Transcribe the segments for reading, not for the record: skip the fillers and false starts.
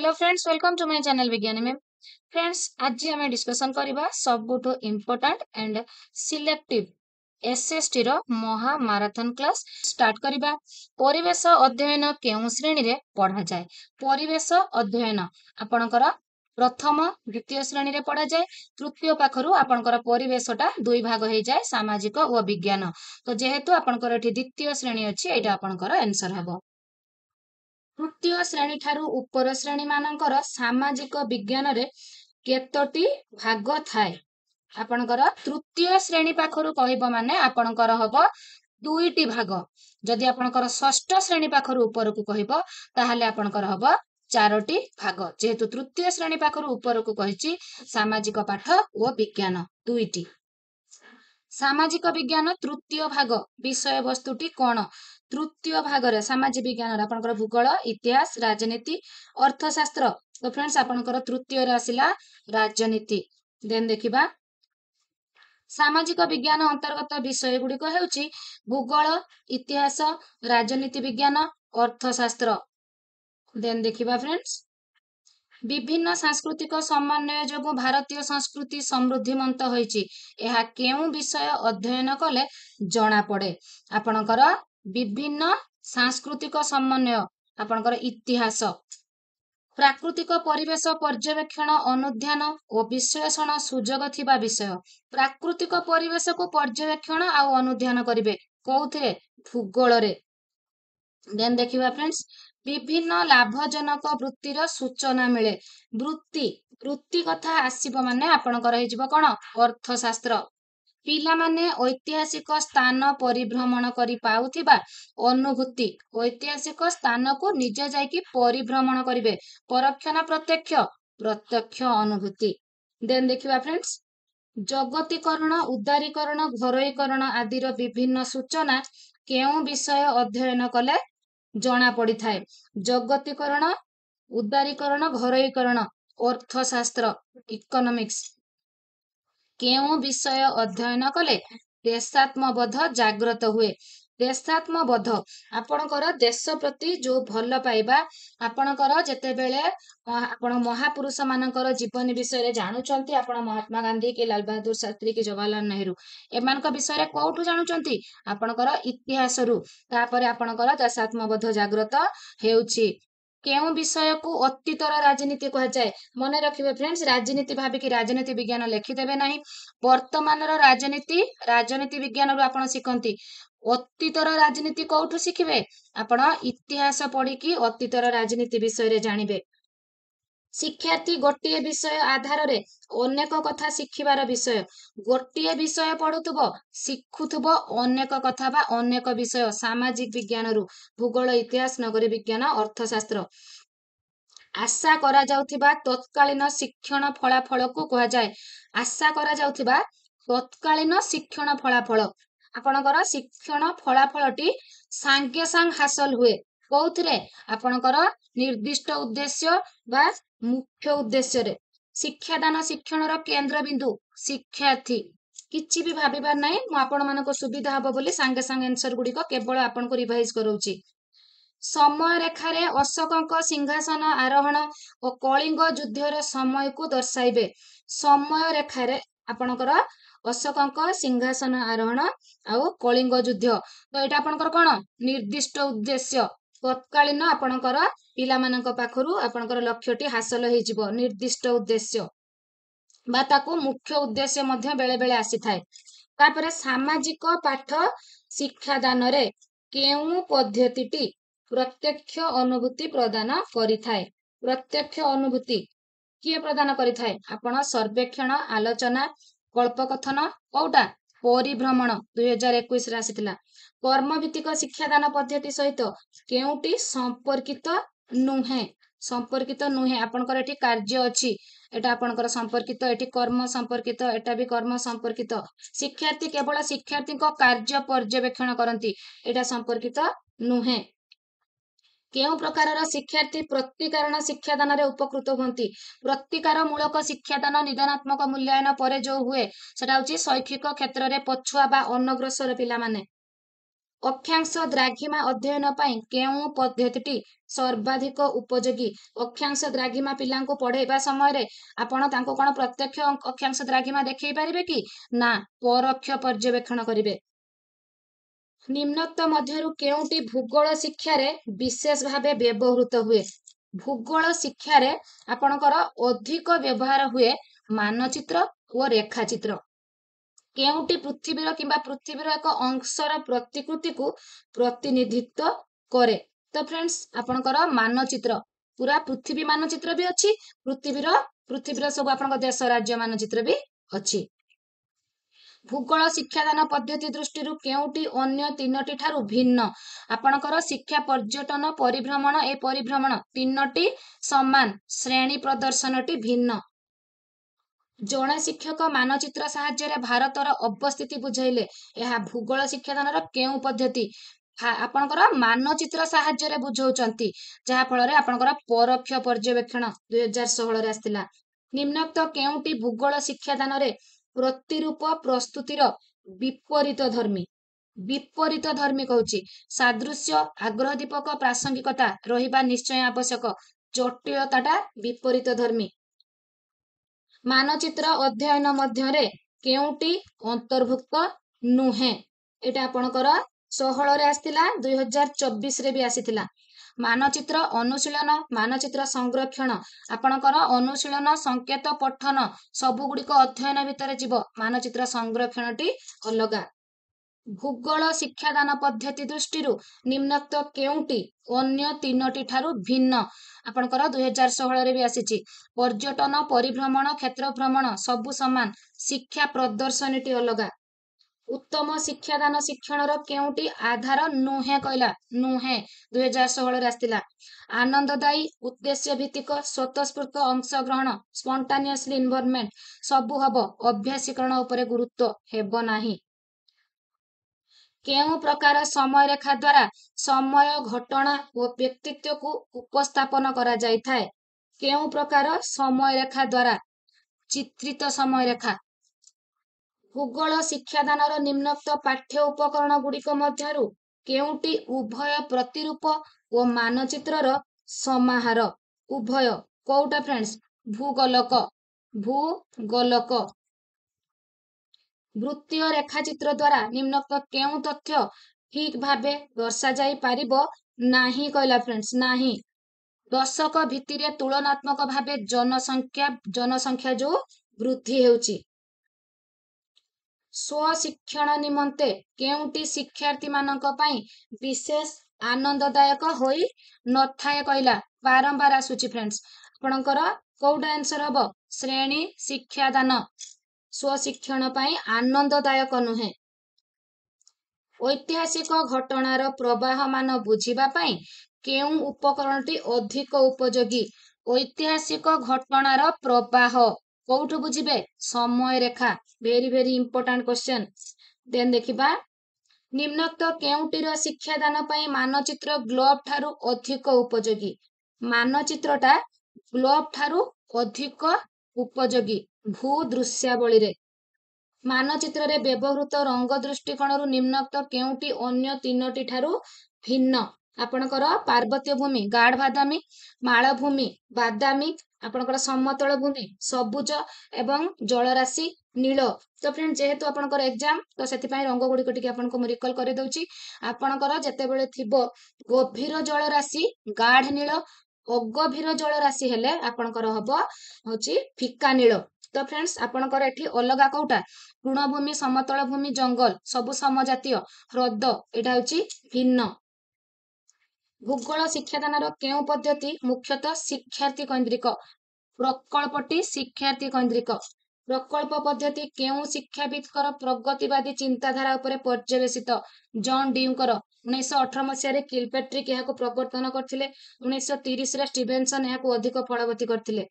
Hello friends, welcome to my channel Vigyani ma'am. Friends, आज आम discussion करबा सबुठो इम्पोर्टेंट एंड सिलेक्टिव एसएसटी रो महा मैराथन क्लास स्टार्ट करबा। परिवेश अध्ययन केउ श्रेणी रे पढ़ा जाए? परिवेश अध्ययन आपणकर प्रथम द्वितीय श्रेणी रे पढ़ा जाए। तृतीय पाखरु आपणकर परिवेशटा दुई भाग हो जाए, सामाजिक और विज्ञान। तो जेहेतु आपणकर एठी द्वितीय श्रेणी अछि, एटा आपणकर आंसर हबो। तृतीय श्रेणी ठारू उपर श्रेणी मानकर सामाजिक विज्ञान रे केतोटी भाग थाए? आपणकर तृतीय श्रेणी पाखरु कहबो माने आपणकर हबो दुईटी भाग। जदि आपणकर षष्ठ श्रेणी पाखरु ऊपर को कहबो ताहाले आपणकर हबो चारोटी भाग। जेहेतु तृतीय श्रेणी पाखरु ऊपर को कहिछि सामाजिक पाठ और विज्ञान दुईटी। सामाजिक विज्ञान तृतीय भाग विषय वस्तुटी कौन? तृतीय भाग रे सामाजिक विज्ञान आपनकर भूगोल, इतिहास, राजनीति, अर्थशास्त्र। तो फ्रेंड्स आपनकर तृतीय रे आसिला राजनीति। देन देखिबा सामाजिक विज्ञान अंतर्गत विषय गुडी को हेउची भूगोल, इतिहास, राजनीति विज्ञान, अर्थशास्त्र। देन देखिबा फ्रेंड्स विभिन्न सांस्कृतिक समन्वय जो भारतीय संस्कृति समृद्धिमंत होइछि। एहा केउ विषय अध्ययन कले जना पड़े? आपणकर विभिन्न सांस्कृतिक समन्वय आपणकर इतिहास, प्राकृतिक परिवेश पर्यवेक्षण अनुध्यान और विश्लेषण सुजोग थिबा विषय। प्राकृतिक परिवेश को पर्यवेक्षण आ अनुध्यान करिवे कोउथिरे? भूगोल रे। देन देखिबा फ्रेंड्स विभिन्न लाभजनक वृत्तिर सूचना मिले। वृत्ति कथा आसीबो माने आपणकर हेजिबो कोन? अर्थशास्त्र। पिला माने ऐतिहासिक स्थान परिभ्रमण करी पाउथिबा अनुभूति। ऐतिहासिक स्थान को निजे जाइकी परिभ्रमण करिवे। परोक्ष ना प्रत्यक्ष? प्रत्यक्ष अनुभूति। देन देखिबा फ्रेंड्स जगतीकरण, उदारीकरण, घरोईकरण आदि विभिन्न सूचना केउ विषय अध्ययन कले जना पड़ी थाए? जगतीकरण, उदारीकरण, घरोईकरण, अर्थशास्त्र, इकोनॉमिक्स। केउ विषय अध्ययन कले देशात्मबोध जागृत हुए? देशात्मबोध आपणकर देश प्रति जो भल पाइबा, आपणकर जेतेबेले आपण महापुरुष मानकर जीवन विषय रे जानुचंती, आपण महात्मा गांधी कि लाल बहादुर शास्त्री कि जवाहरलाल नेहरू एमानक विषय रे कोठु जानुचंती? आपणकर इतिहास रु। तापरे आपणकर देशात्मबोध जागृत हेउची। केउ विषय को अतीतर राजनीति कह जाए? मने रखिबे फ्रेंड्स, राजनीति भाबिकी राजनीति विज्ञान लिखिदेबे नाही। वर्तमान राजनीति विज्ञान रु आपण शिखंती। अतीतर राजनीति कोठु शिखिबे? आपण इतिहास पढ़िकी अतीतर राजनीति विषय रे जानिबे। शिक्षार्थी गोटे विषय आधार रे अनेक कथा शिखिबार विषय। गोटे विषय पढ़ुथुबो शिखुथुबो अनेक कथा बा अनेक विषय। सामाजिक विज्ञान रु भूगोल, इतिहास, नगरी विज्ञान, अर्थशास्त्र। आशा करा जाउथिबा तत्कालीन शिक्षण फलाफल को कहा जाए? आशा करा जाउथिबा तत्कालीन शिक्षण फलाफल। आपणकर शिक्षण फलाफलटी सांगे सांग हासिल हुए कोउथिरे? आपणकर निर्दिष्ट उद्देश्य बा मुख्य उद्देश्य रे। शिक्षादान शिक्षण रो केंद्र बिंदु शिक्षार्थी। किछि भी भाबिबार नाही, मु आपण मानको सुविधा हबो बोली सांगे सांग आंसर गुडी को केवल आपण को रिवाइज करौची। समय रेखा रे अशोकक सिंहासन आरोहण और कलिंग युद्धर समय को दर्शाइबे। समय रेखा रे आपणकर अशोकक सिंहासन आरोहण आउ कलिंग युद्ध। तो एटा आपणकर कोन? निर्दिष्ट उद्देश्य। तत्कालीन आपणकर पिला मानक पाखरु आपणकर लक्ष्यटी हासिल होई जिवो। निर्दिष्ट उद्देश्य बा ताको मुख्य उद्देश्य मध्य बेले बेले आसी थाए। तापरे सामाजिक पाठ शिक्षादान रे केउ पद्धतिटी प्रत्यक्ष अनुभूति प्रदान करि थाए? प्रत्यक्ष अनुभूति किए प्रदान करि थाए? आपण सर्वेक्षण, आलोचना, कल्पकथन, कोउटा? परिभ्रमण 2021 रे आसीतिला। कर्मभित्तिक शिक्षादान पद्धति सहित केउटी संपर्कित नुहे? संपर्कित नुहे। आपणकर एठी कार्य अछि, एटा आपणकर संपर्कित, एठी कर्म संपर्कित, एटा भी कर्म संपर्कित। शिक्षार्थी केवल शिक्षार्थी को कार्य पर्यवेक्षण करंती, एटा संपर्कित नुहे। केउ प्रकारर शिक्षार्थी प्रतिकारण शिक्षादान रे उपकृत हुंती? प्रतिकार मूलक शिक्षादान निदानात्मक मूल्यांकन परे जो हुए सेटा होची शैक्षिक क्षेत्र रे पछुआ बा अनग्रसर पिला माने। ଅକ୍ଷାଂଶ ଦ୍ରାଘିମା ଅଧ୍ୟୟନ ପାଇଁ କେଉଁ ପଦ୍ଧତିଟି ସର୍ବାଧିକ ଉପଯୋଗୀ? ଅକ୍ଷାଂଶ ଦ୍ରାଘିମା ପିଲାଙ୍କୁ ପଢେଇବା ସମୟରେ ଆପଣ ତାଙ୍କୁ କଣ ପ୍ରତ୍ୟକ୍ଷ ଅକ୍ଷାଂଶ ଦ୍ରାଘିମା ଦେଖେଇ ପାରିବେ କି? ନା, ପରୋକ୍ଷ ପର୍ଯ୍ୟବେକ୍ଷଣ କରିବେ। ନିମ୍ନୋକ୍ତ ମଧ୍ୟରୁ କେଉଁଟି ଭୂଗୋଳ ଶିକ୍ଷାରେ ବିଶେଷ ଭାବେ ବ୍ୟବହୃତ ହୁଏ? ଭୂଗୋଳ ଶିକ୍ଷାରେ ଆପଣଙ୍କର ଅଧିକ ବ୍ୟବହାର ହୁଏ ମାନଚିତ୍ର ଓ ରେଖାଚିତ୍ର। କେଉଁଟି ପୃଥିବୀର କିମ୍ବା ପୃଥିବୀର ଏକ ଅଂଶର ପ୍ରତିକୃତିକୁ ପ୍ରତିନିଧିତ୍ୱ କରେ? ତ ଫ୍ରେଣ୍ଡସ୍ ଆପଣଙ୍କର ମାନଚିତ୍ର, ପୁରା ପୃଥିବୀ ମାନଚିତ୍ର ବି ଅଛି, ପୃଥିବୀର ସବୁ ଆପଣଙ୍କ ଦେଶ ରାଜ୍ୟ ମାନଚିତ୍ର ବି ଅଛି। ଭୂଗୋଳ ଶିକ୍ଷାଦାନ ପଦ୍ଧତି ଦୃଷ୍ଟିରୁ କେଉଁଟି ଅନ୍ୟ ତିନୋଟି ଠାରୁ ଭିନ୍ନ? ଆପଣଙ୍କର ଶିକ୍ଷା, ପର୍ଯ୍ୟଟନ, ପରିଭ୍ରମଣ, ଏ ପରିଭ୍ରମଣ ତିନୋଟି ସମାନ, ଶ୍ରେଣୀ ପ୍ରଦର୍ଶନଟି ଭିନ୍ନ। ଜଣେ ଶିକ୍ଷକ ମାନଚିତ୍ର ସାହାଯ୍ୟରେ ଭାରତର ଅବସ୍ଥିତି ବୁଝାଇଲେ ଏହା ଭୂଗୋଳ ଶିକ୍ଷାଦାନର କେଉଁ ପଦ୍ଧତି? ଆପଣଙ୍କର ମାନଚିତ୍ର ସାହାଯ୍ୟରେ ବୁଝାଉଛନ୍ତି, ଯାହା ଫଳରେ ଆପଣଙ୍କର ପରୋକ୍ଷ ପର୍ଯ୍ୟବେକ୍ଷଣ 2016ରେ ଆସିଥିଲା। ନିମ୍ନୋକ୍ତ କେଉଁଟି ଭୂଗୋଳ ଶିକ୍ଷାଦାନରେ ପ୍ରତିରୂପ ପ୍ରସ୍ତୁତିର ବିପରୀତ ଧର୍ମୀ? ବିପରୀତ ଧର୍ମୀ କହୁଛି ସାଦୃଶ୍ୟ, ଆଗ୍ରହ ଦୀପକ, ପ୍ରାସଙ୍ଗିକତା ରହିବା ନିଶ୍ଚୟ ଆବଶ୍ୟକ, ଜଟିଳତାଟା ବିପରୀତ ଧର୍ମୀ। ମାନଚିତ୍ର ଅଧ୍ୟୟନ ମଧ୍ୟରେ କେଉଁଟି ଅନ୍ତର୍ଭୁକ୍ତ ନୁହେଁ? ଏଇଟା ଆପଣଙ୍କର 16ରେ ଆସିଥିଲା, 2024ରେ ବି ଆସିଥିଲା। ମାନଚିତ୍ର ଅନୁଶୀଳନ, ମାନଚିତ୍ର ସଂରକ୍ଷଣ, ଆପଣଙ୍କର ଅନୁଶୀଳନ, ସଂକେତ, ପଠନ ସବୁଗୁଡ଼ିକ ଅଧ୍ୟୟନ ଭିତରେ ଯିବ, ମାନଚିତ୍ର ସଂରକ୍ଷଣଟି ଅଲଗା। ଭୂଗୋଳ ଶିକ୍ଷାଦାନ ପଦ୍ଧତି ଦୃଷ୍ଟିରୁ ନିମ୍ନୋକ୍ତ କେଉଁଟି ଅନ୍ୟ ତିନୋଟି ଠାରୁ ଭିନ୍ନ? ଆପଣଙ୍କର 2016ରେ ବି ଆସିଛି। ପର୍ଯ୍ୟଟନ, ପରିଭ୍ରମଣ, କ୍ଷେତ୍ର ଭ୍ରମଣ ସବୁ ସମାନ, ଶିକ୍ଷା ପ୍ରଦର୍ଶନୀଟି ଅଲଗା। ଉତ୍ତମ ଶିକ୍ଷାଦାନ ଶିକ୍ଷଣର କେଉଁଟି ଆଧାର ନୁହେଁ କହିଲା? ନୁହେଁ, 2016ରେ ଆସିଥିଲା। ଆନନ୍ଦଦାୟୀ, ଉଦ୍ଦେଶ୍ୟ ଭିତ୍ତିକ, ସ୍ୱତଃସ୍ଫୂର୍ତ୍ତ ଅଂଶଗ୍ରହଣ, ସ୍ପଣ୍ଟାନିୟସଲି ଇନଭଲଭମେଣ୍ଟ ସବୁ ହବ, ଅଭ୍ୟାସୀକରଣ ଉପରେ ଗୁରୁତ୍ୱ ହେବ ନାହିଁ। କେଉଁ ପ୍ରକାର ସମୟରେଖା ଦ୍ୱାରା ସମୟ, ଘଟଣା ଓ ବ୍ୟକ୍ତିତ୍ୱକୁ ଉପସ୍ଥାପନ କରାଯାଇଥାଏ? କେଉଁ ପ୍ରକାର ସମୟରେଖା ଦ୍ୱାରା? ଚିତ୍ରିତ ସମୟରେଖା। ଭୂଗୋଳ ଶିକ୍ଷାଦାନର ନିମ୍ନୋକ୍ତ ପାଠ୍ୟ ଉପକରଣ ଗୁଡ଼ିକ ମଧ୍ୟରୁ କେଉଁଟି ଉଭୟ ପ୍ରତିରୂପ ଓ ମାନଚିତ୍ରର ସମାହାର? ଉଭୟ କୋଉଟା ଫ୍ରେଣ୍ଡସ୍? ଭୂଗୋଲକ। ଭୂଗୋଲକ। ବୃତ୍ତୀୟ ରେଖାଚିତ୍ର ଦ୍ୱାରା ନିମ୍ନୋକ୍ତ କେଉଁ ତଥ୍ୟ ଠିକ୍ ଭାବେ ଦର୍ଶାଯାଇ ପାରିବ ନାହିଁ କହିଲା ଫ୍ରେଣ୍ଡସ୍? ନାହିଁ। ଦଶକ ଭିତ୍ତିରେ ତୁଳନାତ୍ମକ ଭାବେ ଜନସଂଖ୍ୟା ଯୋଉ ବୃଦ୍ଧି ହେଉଛି। ସ୍ୱଶିକ୍ଷଣ ନିମନ୍ତେ କେଉଁଟି ଶିକ୍ଷାର୍ଥୀମାନଙ୍କ ପାଇଁ ବିଶେଷ ଆନନ୍ଦଦାୟକ ହୋଇ ନଥାଏ କହିଲା? ବାରମ୍ବାର ଆସୁଛି ଫ୍ରେଣ୍ଡସ୍, ଆପଣଙ୍କର କୋଉଟା ଆନ୍ସର ହବ? ଶ୍ରେଣୀ ଶିକ୍ଷାଦାନ ସ୍ୱଶିକ୍ଷଣ ପାଇଁ ଆନନ୍ଦଦାୟକ ନୁହେଁ। ଐତିହାସିକ ଘଟଣାର ପ୍ରବାହମାନ ବୁଝିବା ପାଇଁ କେଉଁ ଉପକରଣଟି ଅଧିକ ଉପଯୋଗୀ? ଐତିହାସିକ ଘଟଣାର ପ୍ରବାହ କୋଉଠୁ ବୁଝିବେ? ସମୟରେଖା। Very very important question. Then ଦେଖିବା, ନିମ୍ନୋକ୍ତ କେଉଁଟିର ଶିକ୍ଷାଦାନ ପାଇଁ ମାନଚିତ୍ର ଗ୍ଲୋବ ଠାରୁ ଅଧିକ ଉପଯୋଗୀ? ମାନଚିତ୍ରଟା ଗ୍ଲୋବ ଠାରୁ ଅଧିକ ଉପଯୋଗୀ ଭୂଦୃଶ୍ୟାବଳୀରେ। ମାନଚିତ୍ରରେ ବ୍ୟବହୃତ ରଙ୍ଗ ଦୃଷ୍ଟିକୋଣରୁ ନିମ୍ନୋକ୍ତ କେଉଁଟି ଅନ୍ୟ ତିନୋଟି ଠାରୁ ଭିନ୍ନ? ଆପଣଙ୍କର ପାର୍ବତ୍ୟ ଭୂମି ଗାଢ଼ ବାଦାମୀ, ମାଳଭୂମି ବାଦାମୀ, ଆପଣଙ୍କର ସମତଳ ଭୂମି ସବୁଜ ଏବଂ ଜଳରାଶି ନୀଳ। ତ ଫ୍ରେଣ୍ଡ ଯେହେତୁ ଆପଣଙ୍କର ଏକ୍ଜାମ, ତ ସେଥିପାଇଁ ରଙ୍ଗ ଗୁଡ଼ିକ ଟିକେ ଆପଣଙ୍କୁ ମୁଁ ରିକଲ କରିଦେଉଛି। ଆପଣଙ୍କର ଯେତେବେଳେ ଥିବ ଗଭୀର ଜଳରାଶି ଗାଢ଼ ନୀଳ, ଅଗଭୀର ଜଳରାଶି ହେଲେ ଆପଣଙ୍କର ହବ ହଉଛି ଫିକା ନୀଳ। ତ ଫ୍ରେଣ୍ଡସ୍ ଆପଣଙ୍କର ଏଠି ଅଲଗା କୋଉଟା? ତୃଣଭୂମି, ସମତଳ ଭୂମି, ଜଙ୍ଗଲ ସବୁ ସମଜାତୀୟ, ହ୍ରଦ ଏଇଟା ହଉଛି ଭିନ୍ନ। ଭୂଗୋଳ ଶିକ୍ଷାଦାନର କେଉଁ ପଦ୍ଧତି ମୁଖ୍ୟତଃ ଶିକ୍ଷାର୍ଥୀ କୈନ୍ଦ୍ରିକ? ପ୍ରକଳ୍ପଟି ଶିକ୍ଷାର୍ଥୀ କୈନ୍ଦ୍ରିକ। ପ୍ରକଳ୍ପ ପଦ୍ଧତି କେଉଁ ଶିକ୍ଷାବିତଙ୍କର ପ୍ରଗତିବାଦୀ ଚିନ୍ତାଧାରା ଉପରେ ପର୍ଯ୍ୟବେସିତ? ଜନ୍ ଡ୍ୟୁଙ୍କର। 1918 ମସିହାରେ କିଲପେଟ୍ରିକ୍ ଏହାକୁ ପ୍ରବର୍ତ୍ତନ କରିଥିଲେ। 1930ରେ ଷ୍ଟିଭେନସନ୍ ଏହାକୁ ଅଧିକ ଫଳବତୀ କରିଥିଲେ।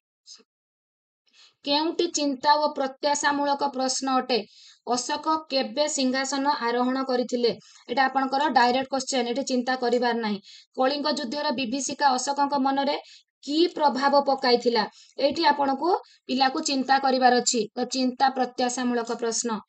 କେଉଁଟି ଚିନ୍ତା ଓ ପ୍ରତ୍ୟାଶାମୂଳକ ପ୍ରଶ୍ନ ଅଟେ? ଅଶୋକ କେବେ ସିଂହାସନ ଆରୋହଣ କରିଥିଲେ? ଏଟା ଆପଣଙ୍କର ଡାଇରେକ୍ଟ କ୍ୱେଶ୍ଚେନ୍, ଏଠି ଚିନ୍ତା କରିବାର ନାହିଁ। କଳିଙ୍ଗ ଯୁଦ୍ଧର ବିଭୀଷିକା ଅଶୋକଙ୍କ ମନରେ କି ପ୍ରଭାବ ପକାଇଥିଲା? ଏଇଠି ଆପଣଙ୍କୁ ପିଲାକୁ ଚିନ୍ତା କରିବାର ଅଛି, ତ ଚିନ୍ତା ପ୍ରତ୍ୟାଶାମୂଳକ ପ୍ରଶ୍ନ।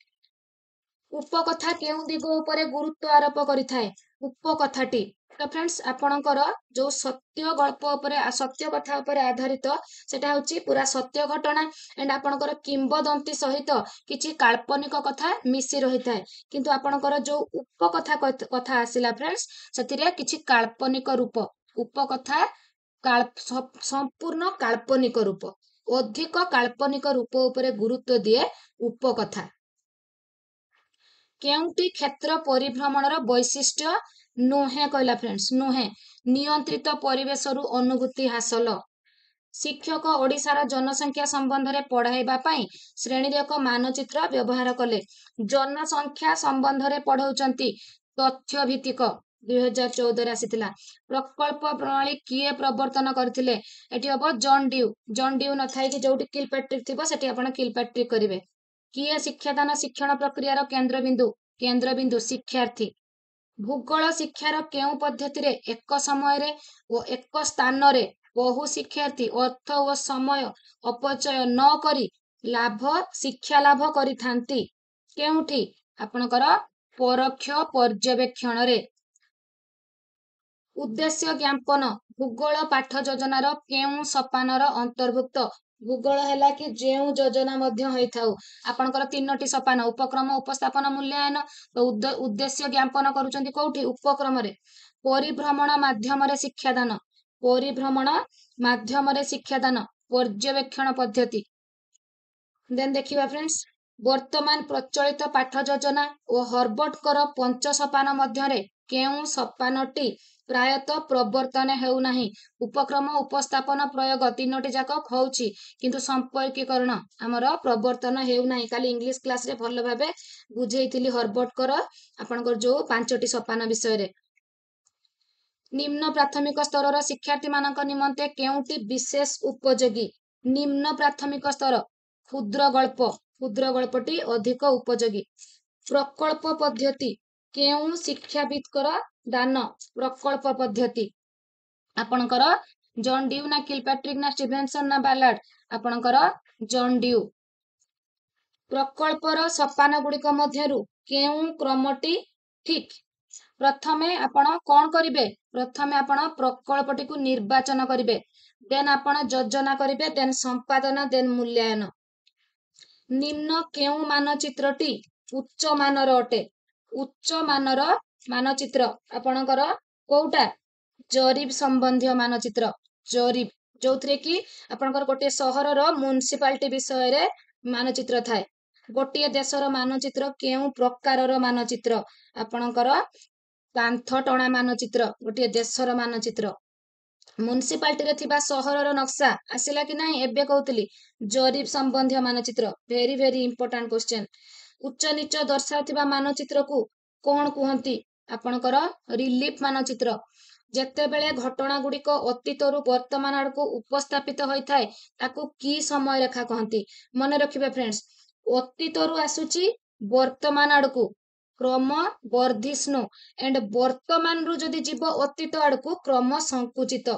ଉପकथा केउं दिग उपरे गुरुत्व आरोप करिथाए उपकथाटी तो फ्रेंड्स आपणकर जो सत्य गल्प उपरे सत्य कथा उपरे आधारित सेटा होची पूरा सत्य घटना एंड आपणकर किंबदंती सहित किछि काल्पनिक कथा मिसी रही थाए किंतु आपणकर जो उपकथा कथा आसिला फ्रेंड्स सेतिरे किछि काल्पनिक रूप उपकथा संपूर्ण काल्पनिक रूप अधिक काल्पनिक रूप उपरे गुरुत्व दिए उपकथा केउंटी क्षेत्र परिभ्रमणर वैशिष्ट्य नुहे कहला फ्रेंड्स नुहे नियंत्रित परिवेशरू अनुभूति हासिल शिक्षक ओडिशार जनसंख्या संबंध में पढ़ाइबा पई श्रेणी एक मानचित्र व्यवहार कले जनसंख्या संबंध में पढ़ाउचंती तथ्य भित्तिक 2014 आसीथिला प्रकल्प प्रणाली किए प्रवर्तन करथिले एटी हबो जॉन ड्यू न थाई कि जोटी किलपैट्रिक थिबो सेटी आपण किलपैट्रिक करिवे किए शिक्षादान शिक्षण प्रक्रियार केन्द्रबिंदु शिक्षार्थी भूगोल शिक्षार केउं पद्धति रे एक समय रे ओ एक स्थान रे बहु शिक्षार्थी अर्थ और समय अपचय न करी लाभ शिक्षा लाभ करिथांती केउठी आपणकर परोक्ष पर्यवेक्षण रे उद्देश्य ज्ञापन भूगोल पाठ योजनार केउं सोपानर अंतर्भुक्त भूगोल है कि जो योजना होइथाउ आपणकर तीनोटी सोपान उपक्रम उपस्थापन मूल्यांकन तो उद्देश्य ज्ञापन करूचंती कोठी उपक्रम रे परिभ्रमण माध्यम रे शिक्षादान परिभ्रमण माध्यम रे शिक्षादान पर्यवेक्षण पद्धति देन देखिबा फ्रेंड्स वर्तमान प्रचलित पाठ योजना और हर्बर्टकर पंच सोपान मध्यरे केउं सोपानटी प्रायतः प्रवर्तन हेउनाही उपक्रम उपस्थापन प्रयोग तीनोटी जाक होउची किंतु संपर्कीकरण हमर प्रवर्तन हेउनाही काली इंग्लिश क्लास रे भल भाबे बुझेइथिली हर्बर्टकर आपनकर जो पांचटी सोपान विषय रे निम्न प्राथमिक स्तर शिक्षार्थी मानक निमंते केउंटी विशेष उपयोगी निम्न प्राथमिक स्तर क्षुद्र गल्पटी अधिक उपयोगी प्रकल्प पद्धति केउं शिक्षाविदकर दान प्रकल्प पद्धति आपणकर जॉन ड्यू ना किलपैट्रिक ना स्टीवेंसन ना बालार्ड आपणकर जॉन ड्यू प्रकल्पर सोपान गुड़िक मध्यरु केउं क्रमटी ठीक प्रथमे आपण कौन करिवे प्रथमे आपण प्रकल्पटी को निर्वाचन करिवे देन आपण योजना करिवे देन संपादन देन मूल्यांकन निम्न केउं मानचित्रटी उच्च मानर अटे उच्च मानर मानचित्र आपणकर कोउटा जरीब संबंधी मानचित्र जरीब जोथरे कि आपणकर गोटे सहरर म्युनिसिपालिटी विषय रे मानचित्र थाए गोटे देशर मानचित्र केउं प्रकारर मानचित्र आपणकर कांथ टणा मानचित्र गोटे देशर मानचित्र म्युनिसिपालिटी रे थिबा सहरर नक्शा आसिला कि नाही एबे कहउतली जरीब संबंधी मानचित्र वेरी वेरी इंपोर्टेंट क्वेश्चन उच्च नीच दर्शाउथिबा मानचित्र को कोन कुहंती आपणकर रिलीफ मानचित्र जेतेबेले घटना गुड़िक अतीतरू वर्तमान आड़को उपस्थापित होइथाय ताकू की समय रेखा कहंती मन रखिबे फ्रेंड्स अतीतरू आसुची वर्तमान आड़को क्रम वर्धिष्णु एंड वर्तमान रु जदि जीव अतीत आड़को क्रम संकुचित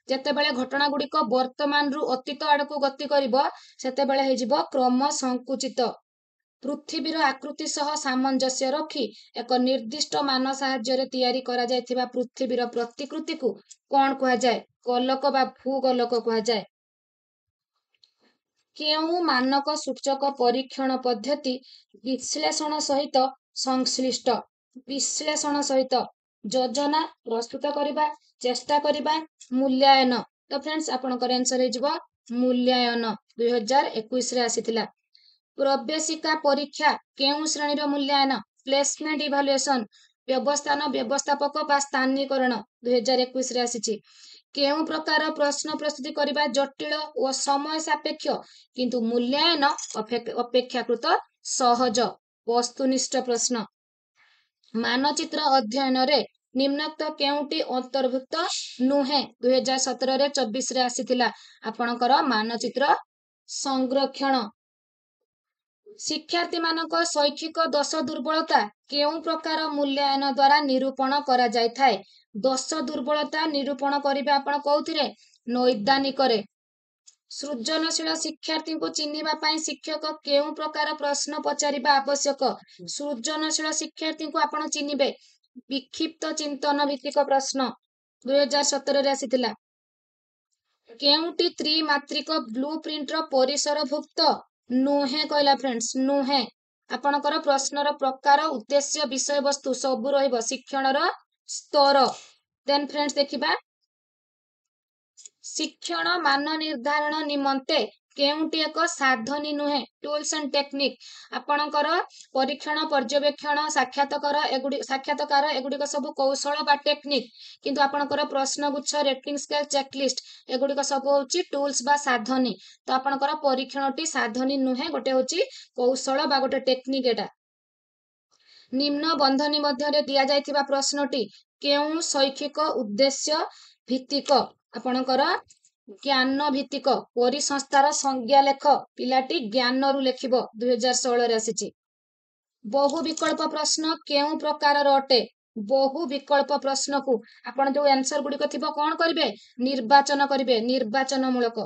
जेतेबेले घटना गुड़िक वर्तमान रु अतीत आड़को गति करिवो सेतेबेले हे जीव क्रम संकुचित पृथ्वीर आकृति सह सामंजस्य रखी एक निर्दिष्ट मान साहाय्य तैयारी करा जायथिबा पृथ्वीर प्रतिकृति को कौन कहा जाए गोलक बा भूगोलक कहा जाए केउं मानक सूचक परीक्षण पद्धति विश्लेषण सहित संश्लिष्ट विश्लेषण सहित योजना प्रस्तुत करिबा चेष्टा करिबा मूल्यांकन तो फ्रेंड्स आपनकर आंसर हे जिवो मूल्यांकन 2021 रे आसीथिला प्रवेशिका परीक्षा केउं श्रेणीर मूल्यांकन प्लेसमेंट इभालुएशन व्यवस्थान व्यवस्थापक बा स्थानीकरण 2021 रे आसीछि केउं प्रकार प्रश्न प्रस्तुति करिबा जटिल और समय सापेक्ष किंतु मूल्यांकन अपेक्षाकृत सहज वस्तुनिष्ठ प्रश्न मानचित्र अध्ययन रे निम्नोक्त केउंटी अंतर्भुक्त नुहे 2017 रे 24 रे आसीथिला आपणकर मानचित्र संरक्षण शिक्षार्थी मानक शैक्षिक दोष दुर्बलता केउं प्रकार मूल्यांकन द्वारा निरूपण करा जाय थाए दोष दुर्बलता निरूपण करिबा आपण कोउथिरे नैदानिक रे सृजनशील शिक्षार्थी को चिन्हिबा पई शिक्षक केउ प्रकार प्रश्न पचारिबा आवश्यक। सृजनशील शिक्षार्थी को आपण चिन्हिबे विक्षिप्त चिंतन भित्तिक प्रश्न 2017 रे आसीथिला। केउटी त्रिमात्रिक ब्लूप्रिंट रो परिसरभुक्त नुहे कहला फ्रेंड्स नुहे। आपणकर प्रश्नर प्रकार उद्देश्य विषय वस्तु सब रहिबो शिक्षणर स्तर। देन फ्रेंड्स देखिबा शिक्षण मान निर्धारण निमंते केउटी एक साधनी नुहे टूल्स एंड टेक्निक। आपणकर परीक्षण पर्यवेक्षण साक्षात्कार एगुड़िक सब कौशल बा टेक्निक किंतु आपणकर प्रश्नगुच्छ रेटिंग स्केल चेकलिस्ट एगुड़िक सब होची टूल्स बा साधनी। तो आपणकर परीक्षणटी साधनी नुहे गोटे होची कौशल बा गोटे टेक्निक। एटा निम्न बंधनी मध्य दिया जाइथिबा प्रश्नटी केउ शैक्षिक उद्देश्य भित्तिक आपणकर ज्ञान भित्तिक परिसंस्थार संज्ञा लेख पिलाटी ज्ञान रु लेखिबो 2016 रे आसीची। बहु विकल्प प्रश्न केउ प्रकार अटे। बहु विकल्प प्रश्न को आपण जो आंसर गुडी को थिबो कोन करिवे निर्वाचन करिवे निर्वाचन मूलक।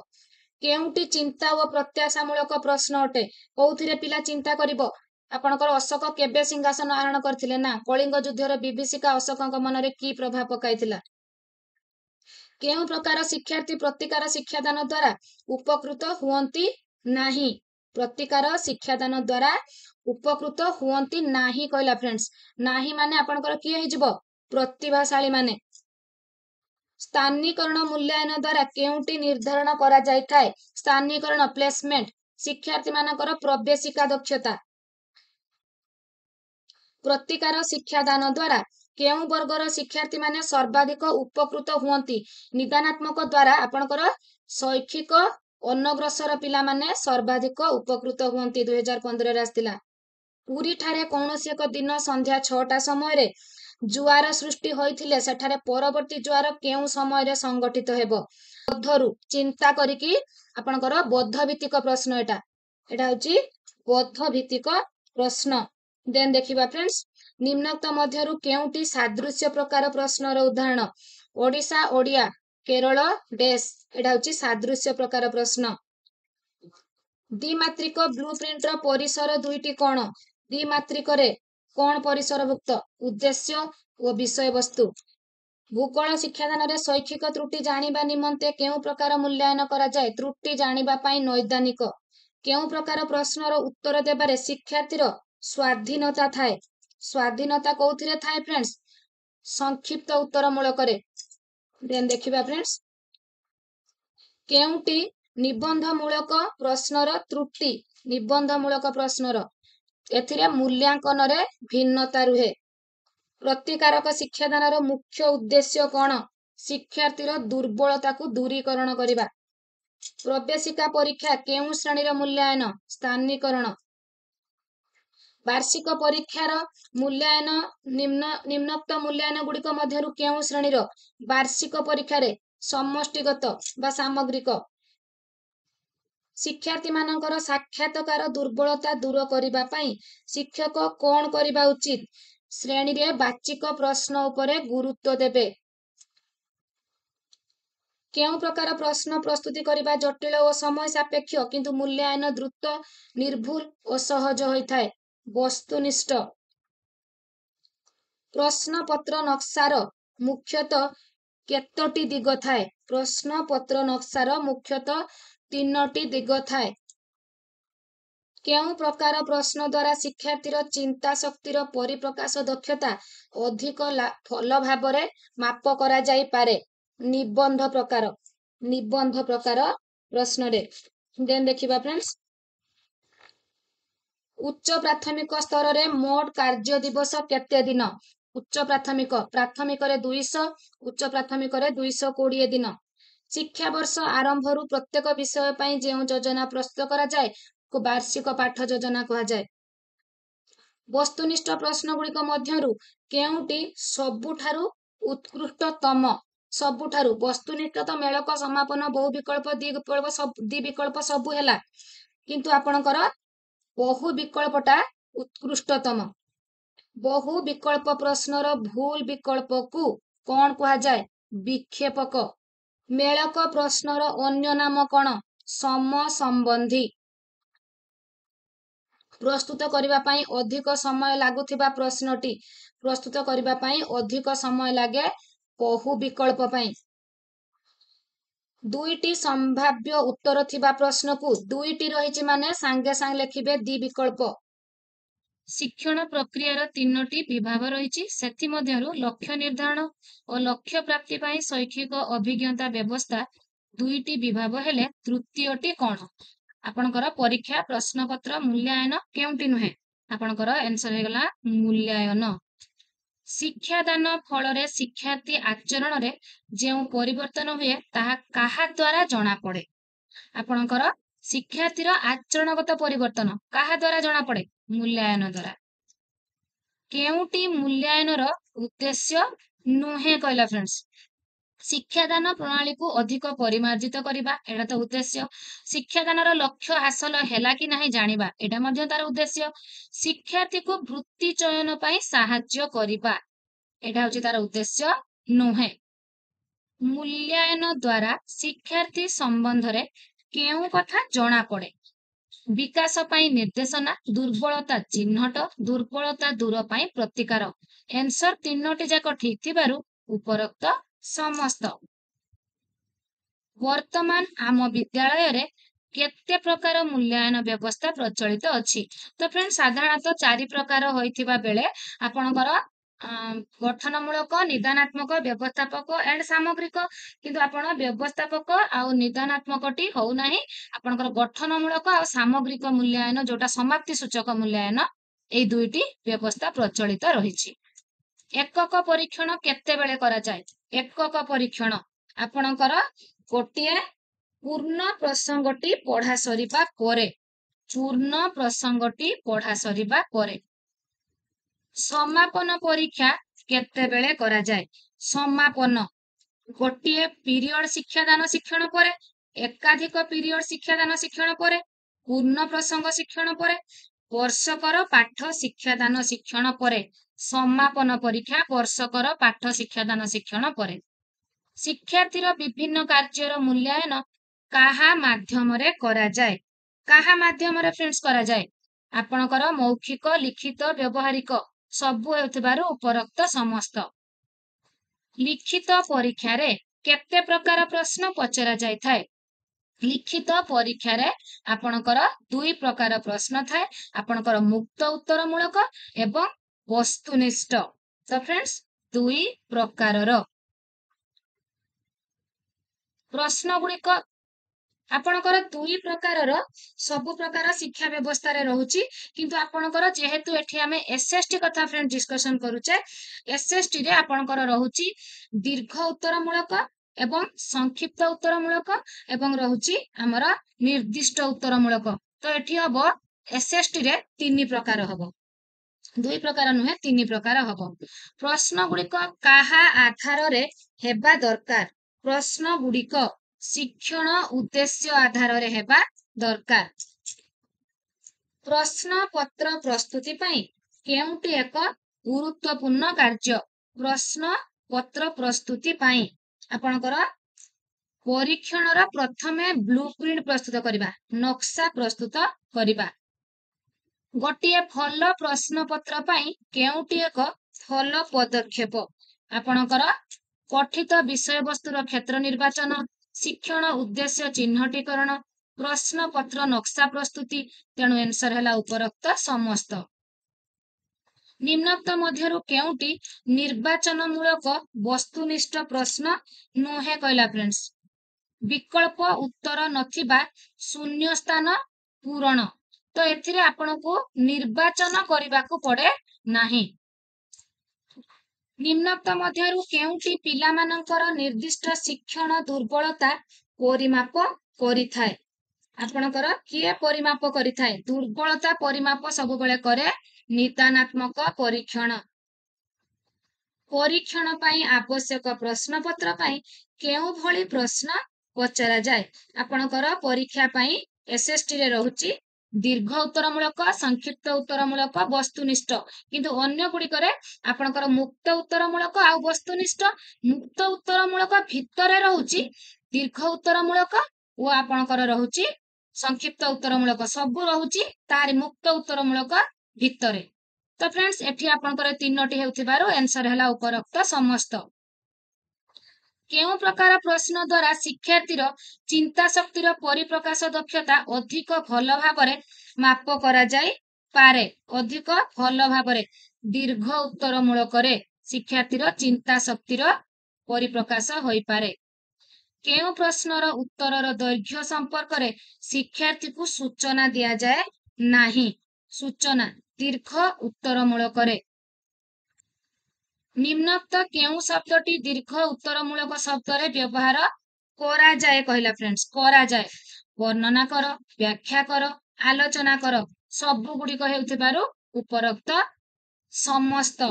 केउटी चिंता और प्रत्याशा मूलक प्रश्न अटे। कोउथिरे पिला चिंता करिवो आपणकर अशोक केबे सिंहासन आरोहण करथिले ना कलिंग युद्धर विभीषिका अशोकଙ୍କ मनरे की प्रभाव पकाइथिला। केउ प्रकार शिक्षार्थी प्रतिकार शिक्षादान द्वारा उपकृत हुअंती नाही। प्रतिकार शिक्षादान द्वारा उपकृत हुअंती नाही कहला फ्रेंड्स। नाही माने आपणकर की हेजिबो प्रतिभाशाली माने। स्थानीकरण मूल्यांकन द्वारा केउटी निर्धारण करा जाय थाए। स्थानीकरण प्लेसमेंट शिक्षार्थी मानकर प्रवेशिका दक्षता। प्रतिकार शिक्षादान द्वारा केउ वर्गर शिक्षार्थी माने सर्वाधिक उपकृत हुअंती। निदानात्मक द्वारा आपणकर शैक्षिक अनग्रसर पिला माने सर्वाधिक उपकृत हुअंती 2015 रे आस्तिला। पुरी ठारे कौनसी एक दिन संध्या 6टा समय रे जुआर सृष्टि होइथिले सेठारे परवर्ती जुआर केउ समय रे संगठित हेबो। बद्धरु चिंता करिकि आपणकर बद्ध भित्तिक प्रश्न एटा होची बद्ध भित्तिक प्रश्न। देन देखिबा फ्रेंड्स निम्नोक्त मध्यरु केउटी सादृश्य प्रकार प्रश्नर उदाहरण ओडिशा ओडिया केरल डेस एटा होची सादृश्य प्रकार प्रश्न। द्विमात्रिक ब्लूप्रिंट रो परिसर दुईटी कोण द्विमात्रिक रे कोण परिसरभुक्त उद्देश्य और विषय वस्तु। भूगोल शिक्षादान रे शैक्षिक त्रुटि जानिबा निमंते केउ प्रकार मूल्यांकन करा जाय त्रुटि जानिबा पई नैदानिक। केउ प्रकार प्रश्नर उत्तर देबारे शिक्षार्थीर स्वाधीनता थाए। स्वाधीनता कोउथिरे थाए फ्रेंड्स संक्षिप्त उत्तर मूलक रे। देन देखिबा फ्रेंड्स केउटी निबंध मूलक प्रश्नर त्रुटि निबंध मूलक प्रश्नर एथिरे मूल्यांकन रे भिन्नता रुहे। प्रतिकारक शिक्षादान मुख्य उद्देश्य कौन शिक्षार्थीर दुर्बलता को दूरीकरण करिबा। प्रवेशिका परीक्षा केउ श्रेणी मूल्यांकन स्थानीकरण। वार्षिक परीक्षार मूल्यांकन निम्नोक्त मूल्यांकन गुड़िक मध्यरु केउ श्रेणीर वार्षिक परीक्षा रे समष्टिगत बा सामग्रिक। शिक्षार्थी मानकर साक्षात्कार दुर्बलता दूर करिबा पई शिक्षक कोन करिबा उचित श्रेणी रे बाचिक प्रश्न उपरे गुरुत्व देबे। केउ प्रकार प्रश्न प्रस्तुति करिबा जटिल और समय सापेक्ष किंतु मूल्यांकन द्रुत निर्भुल और सहज होइथाय। वस्तुनिष्ठ प्रश्न पत्र नक्शार मुख्यतः केतोटी दिग थाए। प्रश्न पत्र नक्शार मुख्यतः 3टी दिग थाए। केउ प्रकार प्रश्न द्वारा शिक्षार्थीर चिंता शक्तिर परिप्रकाश दक्षता अधिक फल भाबरे माप करा जाई पारे। निबंध प्रकार प्रश्न रे। देन देखिबा फ्रेंड्स उच्च प्राथमिक स्तर रे मोट कार्य दिवस केते दिन। उच्च प्राथमिक प्राथमिक रे 200 उच्च प्राथमिक रे 220 दिन। शिक्षा वर्ष आरंभ रु प्रत्येक विषय पई जे योजना प्रस्तुत करा जाय को वार्षिक पाठ योजना कहा जाय। वस्तुनिष्ठ प्रश्न गुड़िक मध्यरु केउटी सबुठारु उत्कृष्टतम सबुठारु वस्तुनिष्ठ तो मेलक समापन बहु विकल्प द्वि विकल्प सबु हैला किंतु आपणकर बहु विकल्पटा उत्कृष्टतम। बहु विकल्प प्रश्नर भूल विकल्प को कौन कहा जाए विक्षेपक। मेलक प्रश्नर अन्य नाम कौन ସମସମ୍ବନ୍ଧୀ। ପ୍ରସ୍ତୁତ କରିବା ପାଇଁ ଅଧିକ ସମୟ ଲାଗୁଥିବା ପ୍ରଶ୍ନଟି। ପ୍ରସ୍ତୁତ କରିବା ପାଇଁ ଅଧିକ ସମୟ ଲାଗେ ବହୁ ବିକଳ୍ପ ପାଇଁ। ଦୁଇଟି ସମ୍ଭାବ୍ୟ ଉତ୍ତର ଥିବା ପ୍ରଶ୍ନକୁ ଦୁଇଟି ରହିଛି ମାନେ ସାଙ୍ଗେ ସାଙ୍ଗେ ଲେଖିବେ ଦି ବିକଳ୍ପ। ଶିକ୍ଷଣ ପ୍ରକ୍ରିୟାର ତିନୋଟି ବିଭାଗ ରହିଛି, ସେଥିମଧ୍ୟରୁ ଲକ୍ଷ୍ୟ ନିର୍ଦ୍ଧାରଣ ଓ ଲକ୍ଷ୍ୟ ପ୍ରାପ୍ତି ପାଇଁ ଶୈକ୍ଷିକ ଅଭିଜ୍ଞତା ବ୍ୟବସ୍ଥା ଦୁଇଟି ବିଭାଗ ହେଲେ ତୃତୀୟଟି କ'ଣ? ଆପଣଙ୍କର ପରୀକ୍ଷା ପ୍ରଶ୍ନପତ୍ର ମୂଲ୍ୟାୟନ କେଉଁଟି ନୁହେଁ? ଆପଣଙ୍କର ଆନ୍ସର ହେଇଗଲା ମୂଲ୍ୟାୟନ। ଶିକ୍ଷାଦାନ ଫଳରେ ଶିକ୍ଷାର୍ଥୀ ଆଚରଣରେ ଯେଉଁ ପରିବର୍ତ୍ତନ ହୁଏ ତାହା କାହା ଦ୍ୱାରା ଜଣାପଡ଼େ? ଆପଣଙ୍କର ଶିକ୍ଷାର୍ଥୀର ଆଚରଣଗତ ପରିବର୍ତ୍ତନ କାହା ଦ୍ୱାରା ଜଣାପଡ଼େ? ମୂଲ୍ୟାୟନ ଦ୍ୱାରା। କେଉଁଟି ମୂଲ୍ୟାୟନର ଉଦ୍ଦେଶ୍ୟ ନୁହେଁ କହିଲା ଫ୍ରେଣ୍ଡସ୍? ଶିକ୍ଷାଦାନ ପ୍ରଣାଳୀକୁ ଅଧିକ ପରିମାର୍ଜିତ କରିବା, ଏଇଟା ତ ଉଦ୍ଦେଶ୍ୟ। ଶିକ୍ଷାଦାନର ଲକ୍ଷ୍ୟ ହାସଲ ହେଲା କି ନାହିଁ ଜାଣିବା, ଏଇଟା ମଧ୍ୟ ତାର ଉଦ୍ଦେଶ୍ୟ। ଶିକ୍ଷାର୍ଥୀକୁ ବୃତ୍ତି ଚୟନ ପାଇଁ ସାହାଯ୍ୟ କରିବା, ଏଇଟା ହଉଛି ତାର ଉଦ୍ଦେଶ୍ୟ ନୁହେଁ। ମୂଲ୍ୟାୟନ ଦ୍ୱାରା ଶିକ୍ଷାର୍ଥୀ ସମ୍ବନ୍ଧରେ କେଉଁ କଥା ଜଣାପଡ଼େ? ବିକାଶ ପାଇଁ ନିର୍ଦ୍ଦେଶନା, ଦୁର୍ବଳତା ଚିହ୍ନଟ, ଦୁର୍ବଳତା ଦୂର ପାଇଁ ପ୍ରତିକାର। ଆନ୍ସର ତିନୋଟି ଯାକ ଠିକ ଥିବାରୁ ଉପରୋକ୍ତ ସମସ୍ତ। ବର୍ତ୍ତମାନ ଆମ ବିଦ୍ୟାଳୟରେ କେତେ ପ୍ରକାର ମୂଲ୍ୟାୟନ ବ୍ୟବସ୍ଥା ପ୍ରଚଳିତ ଅଛି? ତ ଫ୍ରେଣ୍ଡ ସାଧାରଣତଃ 4 ପ୍ରକାର ହୋଇଥିବା ବେଳେ ଆପଣଙ୍କର ଗଠନମୂଳକ, ନିଦାନାତ୍ମକ, ବ୍ୟବସ୍ଥାପକ ଏଣ୍ଡ ସାମଗ୍ରିକ, କିନ୍ତୁ ଆପଣ ବ୍ୟବସ୍ଥାପକ ଆଉ ନିଦାନାତ୍ମକଟି ହଉନାହିଁ, ଆପଣଙ୍କର ଗଠନମୂଳକ ଆଉ ସାମଗ୍ରିକ ମୂଲ୍ୟାୟନ ଯୋଉଟା ସମାପ୍ତି ସୂଚକ ମୂଲ୍ୟାୟନ, ଏଇ ଦୁଇଟି ବ୍ୟବସ୍ଥା ପ୍ରଚଳିତ ରହିଛି। ଏକକ ପରୀକ୍ଷଣ କେତେବେଳେ କରାଯାଏ? ଏକକ ପରୀକ୍ଷଣ ଆପଣଙ୍କର ଗୋଟିଏ ପୂର୍ଣ୍ଣ ପ୍ରସଙ୍ଗଟି ପଢା ସରିବା ପରେ, ପୂର୍ଣ୍ଣ ପ୍ରସଙ୍ଗଟି ପଢା ସରିବା ପରେ। ସମାପନ ପରୀକ୍ଷା କେତେବେଳେ କରାଯାଏ? ସମାପନ ଗୋଟିଏ ପିରିୟଡ ଶିକ୍ଷାଦାନ ଶିକ୍ଷଣ ପରେ, ଏକାଧିକ ପିରିୟଡ ଶିକ୍ଷାଦାନ ଶିକ୍ଷଣ ପରେ, ପୂର୍ଣ୍ଣ ପ୍ରସଙ୍ଗ ଶିକ୍ଷଣ ପରେ, ବର୍ଷକର ପାଠ ଶିକ୍ଷାଦାନ ଶିକ୍ଷଣ ପରେ। ସମାପନ ପରୀକ୍ଷା ବର୍ଷକର ପାଠ ଶିକ୍ଷାଦାନ ଶିକ୍ଷଣ ପରେ। ଶିକ୍ଷାର୍ଥୀର ବିଭିନ୍ନ କାର୍ଯ୍ୟର ମୂଲ୍ୟାୟନ କାହା ମାଧ୍ୟମରେ କରାଯାଏ? କାହା ମାଧ୍ୟମରେ ଫ୍ରେଣ୍ଡସ୍ କରାଯାଏ? ଆପଣଙ୍କର ମୌଖିକ, ଲିଖିତ, ବ୍ୟବହାରିକ ସବୁ ହେଉଥିବାରୁ ଉପରୋକ୍ତ ସମସ୍ତ। ଲିଖିତ ପରୀକ୍ଷାରେ କେତେ ପ୍ରକାର ପ୍ରଶ୍ନ ପଚରା ଯାଇଥାଏ? ଲିଖିତ ପରୀକ୍ଷାରେ ଆପଣଙ୍କର 2 ପ୍ରକାର ପ୍ରଶ୍ନ ଥାଏ, ଆପଣଙ୍କର ମୁକ୍ତ ଉତ୍ତର ମୂଳକ ଏବଂ ବସ୍ତୁନିଷ୍ଠ। ତ ଫ୍ରେଣ୍ଡସ୍ 2 ପ୍ରକାରର ପ୍ରଶ୍ନ ଗୁଡିକ ଆପଣଙ୍କର 2 ପ୍ରକାରର ସବୁ ପ୍ରକାର ଶିକ୍ଷା ବ୍ୟବସ୍ଥାରେ ରହୁଛି, କିନ୍ତୁ ଆପଣଙ୍କର ଯେହେତୁ ଏଠି ଆମେ ଏସଏସଟି କଥା ଫ୍ରେଣ୍ଡ ଡିସ୍କସନ କରୁଛେ, ଏସଏସଟି ରେ ଆପଣଙ୍କର ରହୁଛି ଦୀର୍ଘ ଉତ୍ତରମୂଳକ ଏବଂ ସଂକ୍ଷିପ୍ତ ଉତ୍ତରମୂଳକ ଏବଂ ରହୁଛି ଆମର ନିର୍ଦ୍ଦିଷ୍ଟ ଉତ୍ତରମୂଳକ। ତ ଏଠି ହବ ଏସଏସଟି ରେ 3 ପ୍ରକାର ହବ, 2 ପ୍ରକାର ନୁହେଁ 3 ପ୍ରକାର ହବ। ପ୍ରଶ୍ନ ଗୁଡିକ କାହା ଆଧାରରେ ହେବା ଦରକାର? ପ୍ରଶ୍ନ ଗୁଡିକ ଶିକ୍ଷଣ ଉଦ୍ଦେଶ୍ୟ ଆଧାରରେ ହେବା ଦରକାର। ପ୍ରଶ୍ନ ପତ୍ର ପ୍ରସ୍ତୁତି ପାଇଁ କେଉଁଟି ଏକ ଗୁରୁତ୍ୱପୂର୍ଣ୍ଣ କାର୍ଯ୍ୟ? ପ୍ରଶ୍ନ ପତ୍ର ପ୍ରସ୍ତୁତି ପାଇଁ ଆପଣଙ୍କର ପରୀକ୍ଷଣର ପ୍ରଥମେ ବ୍ଲୁପ୍ରିଣ୍ଟ ପ୍ରସ୍ତୁତ କରିବା, ନକ୍ସା ପ୍ରସ୍ତୁତ କରିବା। ଗୋଟିଏ ଭଲ ପ୍ରଶ୍ନ ପତ୍ର ପାଇଁ କେଉଁଟି ଏକ ଭଲ ପଦକ୍ଷେପ? ଆପଣଙ୍କର ପଠିତ ବିଷୟବସ୍ତୁର କ୍ଷେତ୍ର ନିର୍ବାଚନ, ଶିକ୍ଷଣ ଉଦ୍ଦେଶ୍ୟ ଚିହ୍ନଟୀକରଣ, ପ୍ରଶ୍ନ ପତ୍ର ନକ୍ସା ପ୍ରସ୍ତୁତି। ତେଣୁ ଆନ୍ସର ହେଲା ଉପରୋକ୍ତ ସମସ୍ତ। ନିମ୍ନୋକ୍ତ ମଧ୍ୟରୁ କେଉଁଟି ନିର୍ବାଚନମୂଳକ ବସ୍ତୁନିଷ୍ଠ ପ୍ରଶ୍ନ ନୁହେଁ କହିଲା ଫ୍ରେଣ୍ଡସ୍? ବିକଳ୍ପ ଉତ୍ତର ନଥିବା ଶୂନ୍ୟ ସ୍ଥାନ ପୂରଣ। ତ ଏଥିରେ ଆପଣଙ୍କୁ ନିର୍ବାଚନ କରିବାକୁ ପଡେ ନାହିଁ। ନିମ୍ନୋକ୍ତ ମଧ୍ୟରୁ କେଉଁଟି ପିଲାମାନଙ୍କର ନିର୍ଦ୍ଦିଷ୍ଟ ଶିକ୍ଷଣ ଦୁର୍ବଳତା ପରିମାପ କରିଥାଏ? ଆପଣଙ୍କର କିଏ ପରିମାପ କରିଥାଏ? ଦୁର୍ବଳତା ପରିମାପ ସବୁବେଳେ କରେ ନିଦାନାତ୍ମକ ପରୀକ୍ଷଣ। ପରୀକ୍ଷଣ ପାଇଁ ଆବଶ୍ୟକ ପ୍ରଶ୍ନପତ୍ର ପାଇଁ କେଉଁ ଭଳି ପ୍ରଶ୍ନ ପଚରାଯାଏ? ଆପଣଙ୍କର ପରୀକ୍ଷା ପାଇଁ ଏସଏସଟି ରେ ରହୁଛି ଦୀର୍ଘ ଉତ୍ତରମୂଳକ, ସଂକ୍ଷିପ୍ତ ଉତ୍ତରମୂଳକ, ବସ୍ତୁନିଷ୍ଠ, କିନ୍ତୁ ଅନ୍ୟ ଗୁଡିକରେ ଆପଣଙ୍କର ମୁକ୍ତ ଉତ୍ତରମୂଳକ ଆଉ ବସ୍ତୁନିଷ୍ଠ। ମୁକ୍ତ ଉତ୍ତରମୂଳକ ଭିତରେ ରହୁଛି ଦୀର୍ଘ ଉତ୍ତରମୂଳକ, ଓ ଆପଣଙ୍କର ରହୁଛି ସଂକ୍ଷିପ୍ତ ଉତ୍ତରମୂଳକ ସବୁ ରହୁଛି ତାରି ମୁକ୍ତ ଉତ୍ତରମୂଳକ ଭିତରେ। ତ फ्रेंड्स ଏଠି ଆପଣଙ୍କର ତିନୋଟି ହେଉଥିବାରୁ आंसर ହେଲା ଉପରୋକ୍ତ ସମସ୍ତ। କେଉଁ ପ୍ରକାର ପ୍ରଶ୍ନ ଦ୍ୱାରା ଶିକ୍ଷାର୍ଥୀର ଚିନ୍ତା ଶକ୍ତିର ପରିପ୍ରକାଶ ଦକ୍ଷତା ଅଧିକ ଭଲ ଭାବରେ ମାପ କରାଯାଇ ପାରେ? ଅଧିକ ଭଲ ଭାବରେ ଦୀର୍ଘ ଉତ୍ତରମୂଳକରେ ଶିକ୍ଷାର୍ଥୀର ଚିନ୍ତା ଶକ୍ତିର ପରିପ୍ରକାଶ ହୋଇପାରେ। କେଉଁ ପ୍ରଶ୍ନର ଉତ୍ତରର ଦୈର୍ଘ୍ୟ ସମ୍ପର୍କରେ ଶିକ୍ଷାର୍ଥୀକୁ ସୂଚନା ଦିଆଯାଏ ନାହିଁ? ସୂଚନା ଦୀର୍ଘ ଉତ୍ତରମୂଳକରେ। ନିମ୍ନୋକ୍ତ କେଉଁ ଶବ୍ଦଟି ଦୀର୍ଘ ଉତ୍ତରମୂଳକ ଶବ୍ଦରେ ବ୍ୟବହାର କରାଯାଏ କହିଲା फ्रेंड्स? କରାଯାଏ। ବର୍ଣ୍ଣନା କର, ବ୍ୟାଖ୍ୟା କର, ଆଲୋଚନା କର, ସବୁ ଗୁଡ଼ିକ ହେଉଥିବାରୁ ଉପରୋକ୍ତ ସମସ୍ତ।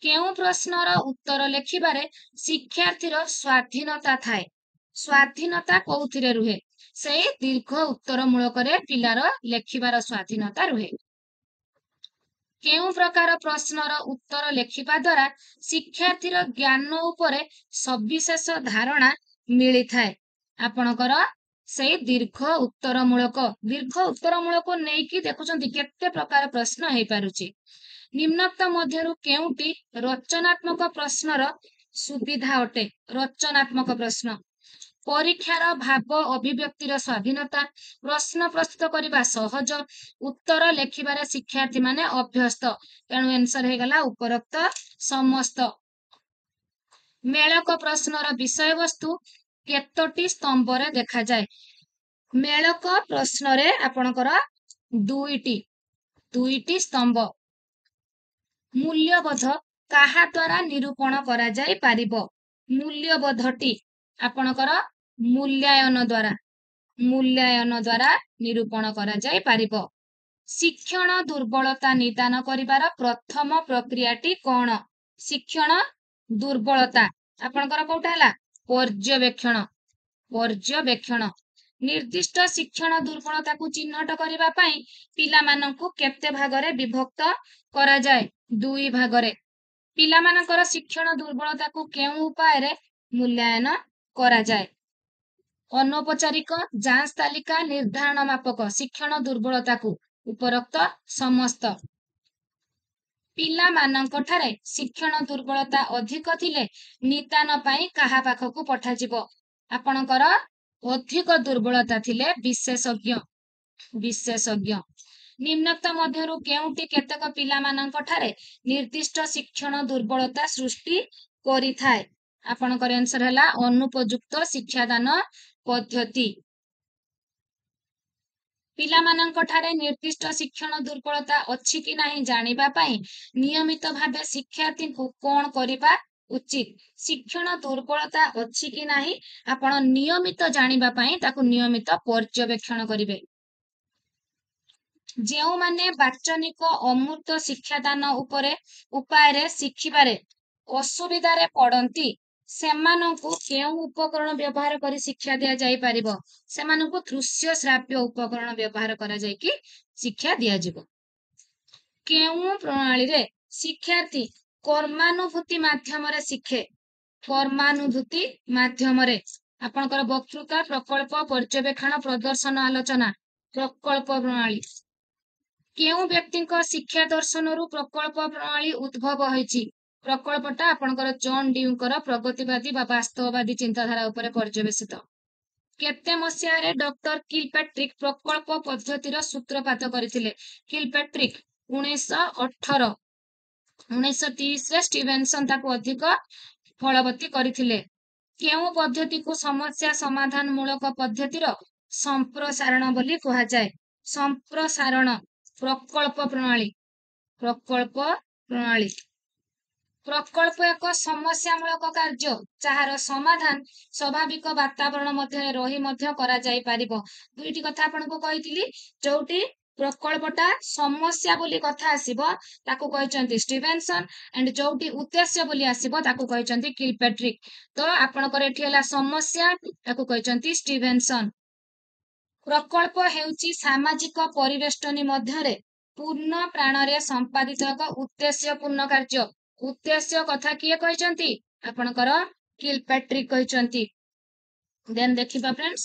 କେଉଁ ପ୍ରଶ୍ନର ଉତ୍ତର ଲେଖିବାରେ ଶିକ୍ଷାର୍ଥୀର ସ୍ୱାଧୀନତା ଥାଏ? ସ୍ୱାଧୀନତା କୋଉଥିରେ ରୁହେ? ସେଇ ଦୀର୍ଘ ଉତ୍ତରମୂଳକରେ ପିଲାର ଲେଖିବାର ସ୍ୱାଧୀନତା ରୁହେ। କେଉଁ ପ୍ରକାର ପ୍ରଶ୍ନର ଉତ୍ତର ଲେଖିବା ଦ୍ୱାରା ଶିକ୍ଷାର୍ଥୀର ଜ୍ଞାନ ଉପରେ ସବିଶେଷ ଧାରଣା ମିଳିଥାଏ? ଆପଣଙ୍କର ସେଇ ଦୀର୍ଘ ଉତ୍ତରମୂଳକ ନେଇକି ଦେଖୁଛନ୍ତି କେତେ ପ୍ରକାର ପ୍ରଶ୍ନ ହେଇପାରୁଛି। ନିମ୍ନୋକ୍ତ ମଧ୍ୟରୁ କେଉଁଟି ରଚନାତ୍ମକ ପ୍ରଶ୍ନର ସୁବିଧା ଅଟେ? ରଚନାତ୍ମକ ପ୍ରଶ୍ନ। ପରୀକ୍ଷାର ଭାବ ଅଭିବ୍ୟକ୍ତିର ସ୍ୱାଧୀନତା, ପ୍ରଶ୍ନ ପ୍ରସ୍ତୁତ କରିବା ସହଜ, ଉତ୍ତର ଲେଖିବାରେ ଶିକ୍ଷାର୍ଥୀ ମାନେ ଅଭ୍ୟସ୍ତ। ତେଣୁ आंसर ହେଇଗଲା ଉପରୋକ୍ତ ସମସ୍ତ। ମେଳକ ପ୍ରଶ୍ନର ବିଷୟବସ୍ତୁ କେତୋଟି ସ୍ତମ୍ଭରେ ଦେଖାଯାଏ? ମେଳକ ପ୍ରଶ୍ନରେ ଆପଣଙ୍କର ଦୁଇଟି ସ୍ତମ୍ଭ। ମୂଲ୍ୟବୋଧ କାହା ଦ୍ୱାରା ନିରୂପଣ କରାଯାଇ ପାରିବ? ମୂଲ୍ୟବୋଧଟି ଆପଣଙ୍କର ମୂଲ୍ୟାୟନ ଦ୍ୱାରା ନିରୂପଣ କରାଯାଇ ପାରିବ। ଶିକ୍ଷଣ ଦୁର୍ବଳତା ନିଦାନ କରିବାର ପ୍ରଥମ ପ୍ରକ୍ରିୟାଟି କଣ? ଶିକ୍ଷଣ ଦୁର୍ବଳତା ଆପଣଙ୍କର କୋଉଟା ହେଲା? ପର୍ଯ୍ୟବେକ୍ଷଣ। ନିର୍ଦ୍ଦିଷ୍ଟ ଶିକ୍ଷଣ ଦୁର୍ବଳତାକୁ ଚିହ୍ନଟ କରିବା ପାଇଁ ପିଲାମାନଙ୍କୁ କେତେ ଭାଗରେ ବିଭକ୍ତ କରାଯାଏ? 2 ଭାଗରେ। ପିଲାମାନଙ୍କର ଶିକ୍ଷଣ ଦୁର୍ବଳତାକୁ କେଉଁ ଉପାୟରେ ମୂଲ୍ୟାୟନ କରାଯାଏ? ଅନୌପଚାରିକ, ଯାଞ୍ଚ ତାଲିକା, ନିର୍ଦ୍ଧାରଣ ମାପକ। ଶିକ୍ଷଣ ଦୁର୍ବଳତାକୁ ଉପରୋକ୍ତ ସମସ୍ତ। ପିଲାମାନଙ୍କ ଠାରେ ଶିକ୍ଷଣ ଦୁର୍ବଳତା ଅଧିକ ଥିଲେ ନିଦାନ ପାଇଁ କାହା ପାଖକୁ ପଠାଯିବ? ଆପଣଙ୍କର ଅଧିକ ଦୁର୍ବଳତା ଥିଲେ ବିଶେଷଜ୍ଞ। ନିମ୍ନୋକ୍ତ ମଧ୍ୟରୁ କେଉଁଟି କେତେକ ପିଲାମାନଙ୍କ ଠାରେ ନିର୍ଦ୍ଦିଷ୍ଟ ଶିକ୍ଷଣ ଦୁର୍ବଳତା ସୃଷ୍ଟି କରିଥାଏ? ଆପଣଙ୍କର आंसर ହେଲା ଅନୁପଯୁକ୍ତ ଶିକ୍ଷାଦାନ ପଦ୍ଧତି। ପିଲାମାନଙ୍କ ଠାରେ ନିର୍ଦ୍ଦିଷ୍ଟ ଶିକ୍ଷଣ ଦୁର୍ବଳତା ଅଛି କି ନାହିଁ ଜାଣିବା ପାଇଁ ନିୟମିତ ଭାବେ ଶିକ୍ଷାର୍ଥୀଙ୍କୁ କଣ କରିବା ଉଚିତ? ଶିକ୍ଷଣ ଦୁର୍ବଳତା ଅଛି କି ନାହିଁ ଆପଣ ନିୟମିତ ଜାଣିବା ପାଇଁ ତାକୁ ନିୟମିତ ପର୍ଯ୍ୟବେକ୍ଷଣ କରିବେ। ଯେଉଁମାନେ ବାଚନିକ ଅମୂର୍ତ୍ତ ଶିକ୍ଷାଦାନ ଉପାୟରେ ଶିଖିବାରେ ଅସୁବିଧାରେ ପଡନ୍ତି ସେମାନଙ୍କୁ କେଉଁ ଉପକରଣ ବ୍ୟବହାର କରି ଶିକ୍ଷା ଦିଆଯାଇ ପାରିବ? ସେମାନଙ୍କୁ ଦୃଶ୍ୟ ଶ୍ରାବ୍ୟ ଉପକରଣ ବ୍ୟବହାର କରାଯାଇକି ଶିକ୍ଷା ଦିଆଯିବ। କେଉଁ ପ୍ରଣାଳୀରେ ଶିକ୍ଷାର୍ଥୀ କର୍ମାନୁଭୂତି ମାଧ୍ୟମରେ ଶିଖେ? କର୍ମାନୁଭୂତି ମାଧ୍ୟମରେ। ଆପଣଙ୍କର ବକ୍ତୃତା, ପ୍ରକଳ୍ପ, ପର୍ଯ୍ୟବେକ୍ଷଣ, ପ୍ରଦର୍ଶନ, ଆଲୋଚନା। ପ୍ରକଳ୍ପ ପ୍ରଣାଳୀ। କେଉଁ ବ୍ୟକ୍ତିଙ୍କ ଶିକ୍ଷା ଦର୍ଶନରୁ ପ୍ରକଳ୍ପ ପ୍ରଣାଳୀ ଉଦ୍ଭବ ହୋଇଛି? ପ୍ରକଳ୍ପଟା ଆପଣଙ୍କର ଜନ୍ ଡ୍ୟୁଙ୍କର ପ୍ରଗତିବାଦୀ ବା ବାସ୍ତବବାଦୀ ଚିନ୍ତାଧାରା ଉପରେ ପର୍ଯ୍ୟବେସିତ। କେତେ ମସିହାରେ ଡକ୍ଟର କିଲପାଟ୍ରିକ୍ ପ୍ରକଳ୍ପ ପଦ୍ଧତିର ସୂତ୍ରପାତ କରିଥିଲେ? କିଲପାଟ୍ରିକ୍ 1918। 1930ରେ ଷ୍ଟିଭେନସନ୍ ତାକୁ ଅଧିକ ଫଳବତୀ କରିଥିଲେ। କେଉଁ ପଦ୍ଧତିକୁ ସମସ୍ୟା ସମାଧାନ ମୂଳକ ପଦ୍ଧତିର ସମ୍ପ୍ରସାରଣ ବୋଲି କୁହାଯାଏ? ସମ୍ପ୍ରସାରଣ। ପ୍ରକଳ୍ପ ପ୍ରଣାଳୀ। ପ୍ରକଳ୍ପ ଏକ ସମସ୍ୟାମୂଳକ କାର୍ଯ୍ୟ ଯାହାର ସମାଧାନ ସ୍ୱାଭାବିକ ବାତାବରଣ ମଧ୍ୟରେ ରହି ମଧ୍ୟ କରାଯାଇ ପାରିବ। ଦୁଇଟି କଥା ଆପଣଙ୍କୁ କହିଥିଲି, ଯୋଉଠି ପ୍ରକଳ୍ପଟା ସମସ୍ୟା ବୋଲି କଥା ଆସିବ ତାକୁ କହିଛନ୍ତି ଷ୍ଟିଭେନସନ୍, ଏଣ୍ଡ ଯୋଉଠି ଉଦ୍ଦେଶ୍ୟ ବୋଲି ଆସିବ ତାକୁ କହିଛନ୍ତି କିଲପାଟ୍ରିକ୍। ତ ଆପଣଙ୍କର ଏଠି ହେଲା ସମସ୍ୟା, ତାକୁ କହିଛନ୍ତି ଷ୍ଟିଭେନସନ୍। ପ୍ରକଳ୍ପ ହେଉଛି ସାମାଜିକ ପରିବେଷ୍ଟନୀ ମଧ୍ୟରେ ପୂର୍ଣ୍ଣ ପ୍ରାଣରେ ସମ୍ପାଦିତ ଏକ ଉଦ୍ଦେଶ୍ୟପୂର୍ଣ୍ଣ କାର୍ଯ୍ୟ। ଉଦ୍ଦେଶ୍ୟ କଥା କିଏ କହିଛନ୍ତି? ଆପଣଙ୍କର କିଲପାଟ୍ରିକ୍ କହିଛନ୍ତି। ଦେନ୍ ଦେଖିବା फ्रेंड्स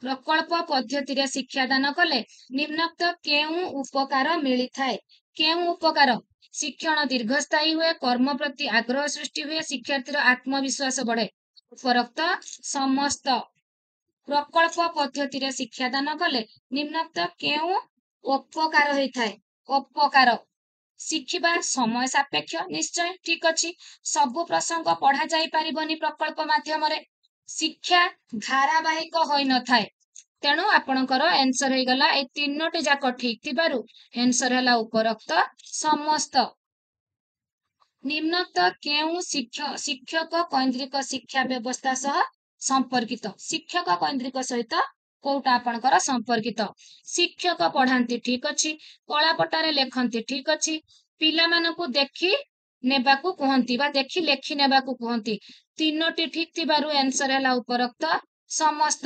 प्रकल्प पद्धति रे शिक्षादान कले निम्नोक्त केउं उपकार मिली थाए केउं उपकार शिक्षण दीर्घस्थायी हुए कर्म प्रति आग्रह सृष्टि हुए शिक्षार्थीर आत्मविश्वास बढ़े उपरोक्त समस्त प्रकल्प पद्धति रे शिक्षादान कले निम्नोक्त केउं उपकार होइथाए उपकार शिखिबा समय सापेक्ष निश्चय ठीक अछि सबु प्रसंग पढ़ा जाई परिबनी प्रकल्प माध्यम रे शिक्षा धारावाहिक होई न थाए तेणु आपणकर आंसर हो गला ए तीनोटी जाक ठीक थिबारु आंसर हला उपरोक्त समस्त निम्नोक्त केउं शिक्षक केन्द्रिक शिक्षा व्यवस्था सह संपर्कित शिक्षक केन्द्रिक सहित कोउटा आपणकर संपर्कित शिक्षक पढ़ांती ठीक अछि कलापटारे लेखंती ठीक अछि पिला मानकु देखि नेबाकु कहंती बा देखि लेखि नेबाकु कहंती तीनोटी ठीक थिबारु आंसर हला उपरोक्त समस्त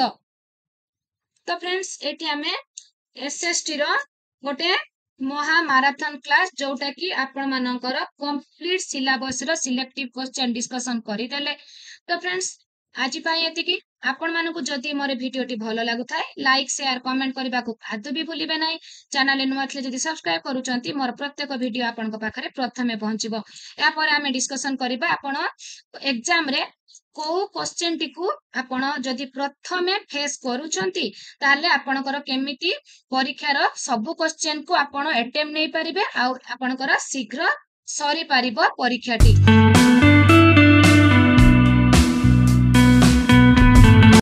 तो फ्रेंड्स एठी हमें एसएसटी रो गोटे महामाराथन क्लास जोटा कि आपण मानकर कंप्लीट सिलेबस रो सिलेक्टिव क्वेश्चन डिस्कशन करि देले तो फ्रेंड्स आज पाई एतिकी आपण मानकु जदि मोर भिडियोटी भलो लागुथाय लाइक शेयर कमेंट करबा को आदु भी भूलिबे नै चैनल नुआ थले जदि सब्सक्राइब करूचंती मोर प्रत्येक भिडियो आपण को पाखरे प्रथमे पहुंचबो या पर हमें डिस्कशन करबा आपण एग्जाम रे को क्वेश्चन टी को आपण जदि प्रथमे फेस करूचंती ताले आपणकर केमिति परीक्षार सब क्वेश्चन को आपण अटेम्प्ट नै परिबे आ आपणकर शीघ्र सरी परिबो परीक्षाटी।